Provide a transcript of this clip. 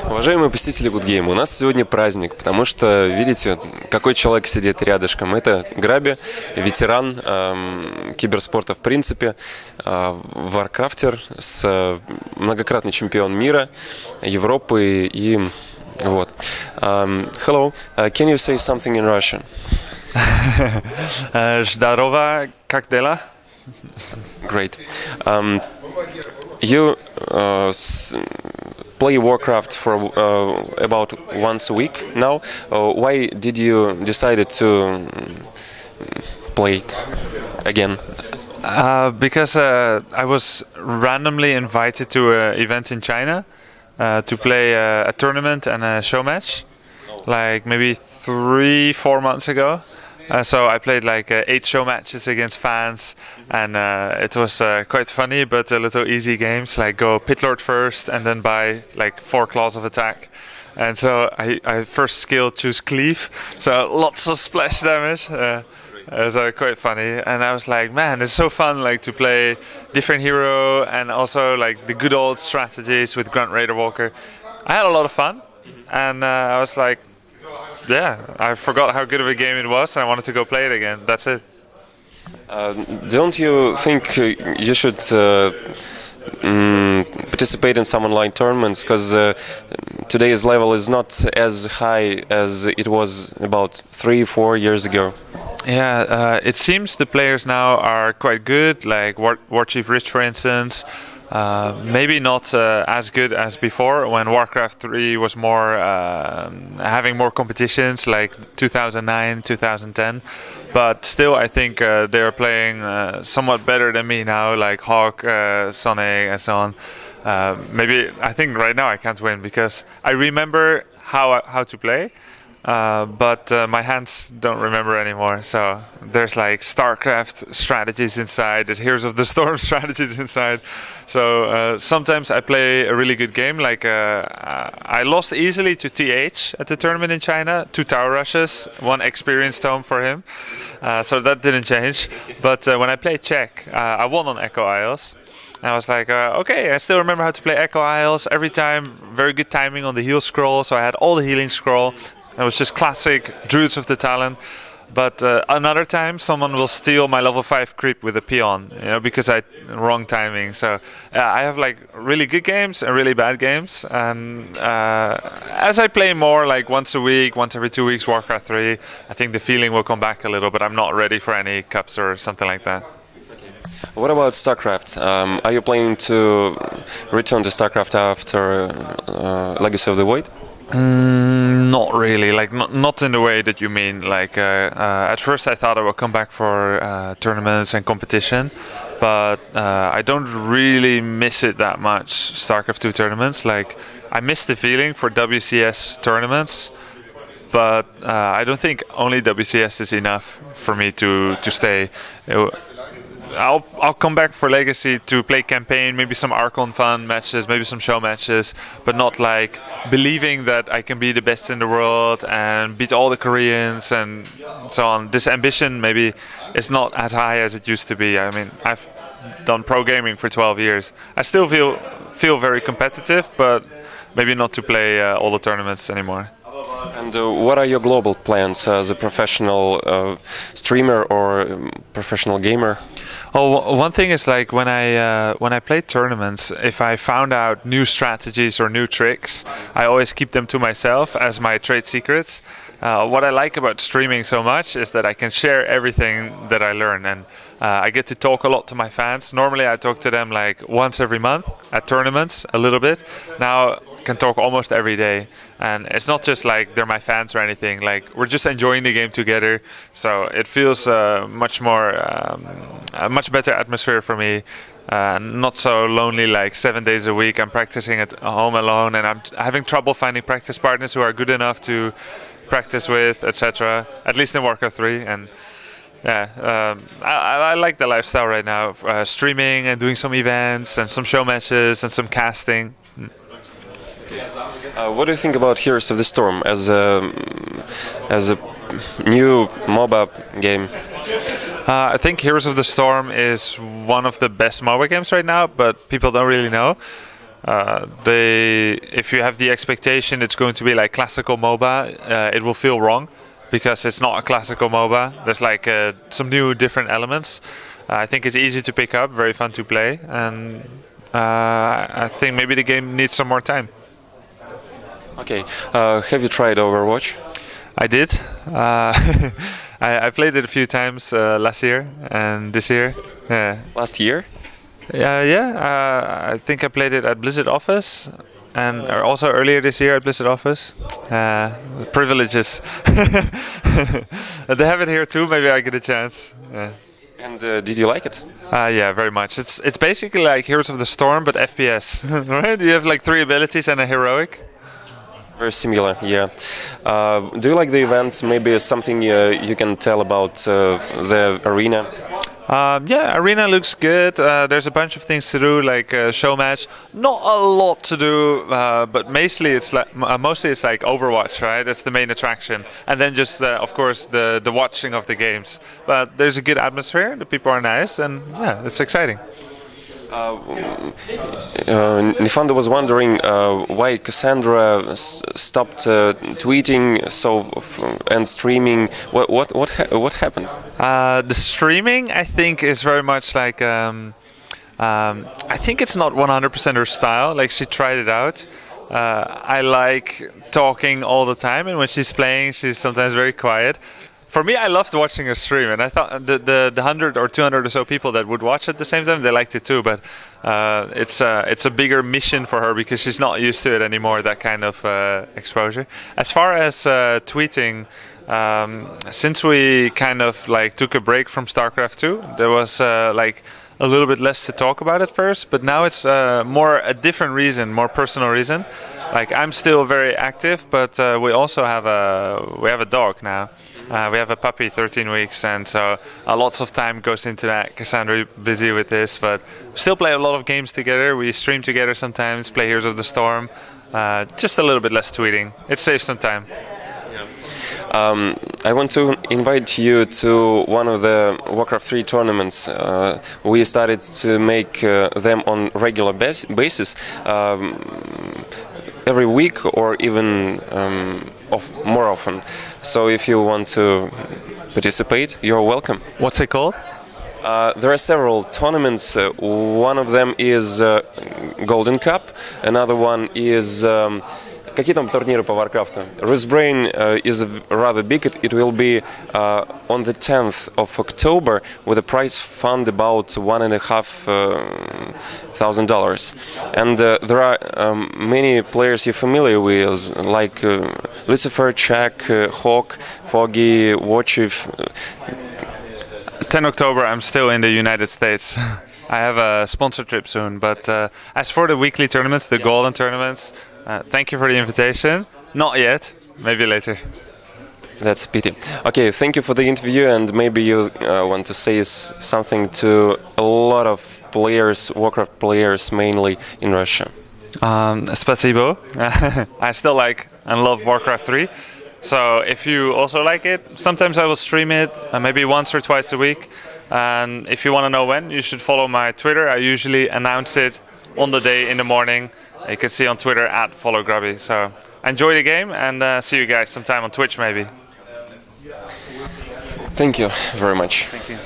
Уважаемые посетители Good Game, у нас сегодня праздник, потому что, видите, какой человек сидит рядышком. Это Gruuby, ветеран киберспорта в принципе, варкрафтер, многократный чемпион мира, Европы и вот. Hello, can you say something in Russian? Здорово, как дела? Great. You play Warcraft for about once a week now. Why did you decide to play it again? Because I was randomly invited to an event in China to play a tournament and a show match, like maybe 3-4 months ago. So I played like 8 show matches against fans, and it was quite funny, but a little easy games, like go pit lord first and then buy like 4 claws of attack. And so I first skill choose cleave, so lots of splash damage. So quite funny, and I was like, man, it's so fun, like to play different hero and also like the good old strategies with Grunt Raider Walker. I had a lot of fun, and I was like, yeah, I forgot how good of a game it was, and I wanted to go play it again. That's it. Don't you think you should participate in some online tournaments, because today's level is not as high as it was about 3-4 years ago? Yeah, it seems the players now are quite good, like War Chief Rich, for instance. Maybe not as good as before, when Warcraft 3 was more having more competitions, like 2009, 2010. But still, I think they are playing somewhat better than me now, like Hawk, Sonic, and so on. Maybe I think right now I can't win because I remember how to play. But my hands don't remember anymore. So there's like Starcraft strategies inside, there's Heroes of the Storm strategies inside. So sometimes I play a really good game. Like I lost easily to TH at the tournament in China, 2 tower rushes, 1 experience tome for him. So that didn't change. But when I played Czech, I won on Echo Isles. I was like, okay, I still remember how to play Echo Isles. Every time, very good timing on the heal scroll. So I had all the healing scroll. It was just classic Druids of the Talon. But another time, someone will steal my level 5 creep with a peon, you know, because I wrong timing. So I have like really good games and really bad games. And as I play more, like once a week, once every 2 weeks, Warcraft 3, I think the feeling will come back a little. But I'm not ready for any cups or something like that. What about Starcraft? Are you planning to return to Starcraft after Legacy of the Void? Not really, like not in the way that you mean. Like at first I thought I would come back for tournaments and competition, but I don't really miss it that much, StarCraft 2 tournaments. Like I miss the feeling for WCS tournaments, but I don't think only WCS is enough for me to stay. I'll come back for Legacy to play campaign, maybe some Archon fun matches, maybe some show matches, but not like believing that I can be the best in the world and beat all the Koreans and so on. This ambition maybe is not as high as it used to be. I mean, I've done pro gaming for 12 years. I still feel very competitive, but maybe not to play all the tournaments anymore. And what are your global plans as a professional streamer or professional gamer? Oh, one thing is like when I play tournaments, if I found out new strategies or new tricks, I always keep them to myself as my trade secrets. What I like about streaming so much is that I can share everything that I learn, and I get to talk a lot to my fans. Normally I talk to them like once every month at tournaments, a little bit. Now I can talk almost every day, and it's not just like they're my fans or anything. Like we're just enjoying the game together, so it feels much more, a much better atmosphere for me. Not so lonely, like 7 days a week I'm practicing at home alone, and I'm having trouble finding practice partners who are good enough to practice with, etc. At least in Warcraft 3. And yeah, I like the lifestyle right now, streaming and doing some events and some show matches and some casting. What do you think about Heroes of the Storm as a new MOBA game? I think Heroes of the Storm is one of the best MOBA games right now, but people don't really know. If you have the expectation it's going to be like classical MOBA, it will feel wrong because it's not a classical MOBA. There's like some new different elements. I think it's easy to pick up, very fun to play, and I think maybe the game needs some more time. Okay, have you tried Overwatch? I did. I played it a few times last year and this year. Yeah. Last year? Yeah. I think I played it at Blizzard office, and also earlier this year at Blizzard office. Privileges. They have it here too. Maybe I get a chance. Yeah. And did you like it? Yeah, very much. It's basically like Heroes of the Storm, but FPS. Right? You have like 3 abilities and a heroic. Very similar, yeah. Do you like the events? Maybe something you can tell about the arena? Yeah, arena looks good. There's a bunch of things to do, like show match. Not a lot to do, but mostly it's like Overwatch, right? That's the main attraction, and then just of course the watching of the games. But there's a good atmosphere. The people are nice, and yeah, it's exciting. Nifando was wondering why Cassandra stopped tweeting and streaming. What happened? The streaming, I think, is very much like I think it's not 100% her style. Like, she tried it out. I like talking all the time, and when she's playing, she's sometimes very quiet. For me, I loved watching her stream, and I thought the 100 or 200 or so people that would watch at the same time, they liked it too. But it's a bigger mission for her because she's not used to it anymore, that kind of exposure. As far as tweeting, since we kind of like took a break from Starcraft 2, there was like a little bit less to talk about at first, but now it's more a different reason, more personal reason. Like, I'm still very active, but we also have a dog now. We have a puppy, 13 weeks, and so lots of time goes into that. Cassandra busy with this, but still play a lot of games together. We stream together sometimes, play Heroes of the Storm. Just a little bit less tweeting. It saves some time. I want to invite you to one of the Warcraft 3 tournaments. We started to make them on regular basis, every week or even more often. So if you want to participate, you're welcome. What's it called? There are several tournaments. One of them is Golden Cup. Another one is... Какие там турниры по Warcraft? Racebrain is rather big. It will be on the 10th of October with a prize fund about $1,500. And there are many players you're familiar with, like Lucifer, Chuck, Hawk, Foggy, Watchif. 10 October, I'm still in the United States. I have a sponsor trip soon. But as for the weekly tournaments, the golden tournaments, thank you for the invitation. Not yet. Maybe later. That's a pity. Okay, thank you for the interview, and maybe you want to say something to a lot of players, Warcraft players mainly in Russia. Спасибо. I still like and love Warcraft 3. So if you also like it, sometimes I will stream it, maybe once or twice a week. And if you want to know when, you should follow my Twitter. I usually announce it on the day in the morning. You can see on Twitter @followGruuby. So enjoy the game, and see you guys sometime on Twitch maybe. Thank you very much. Thank you.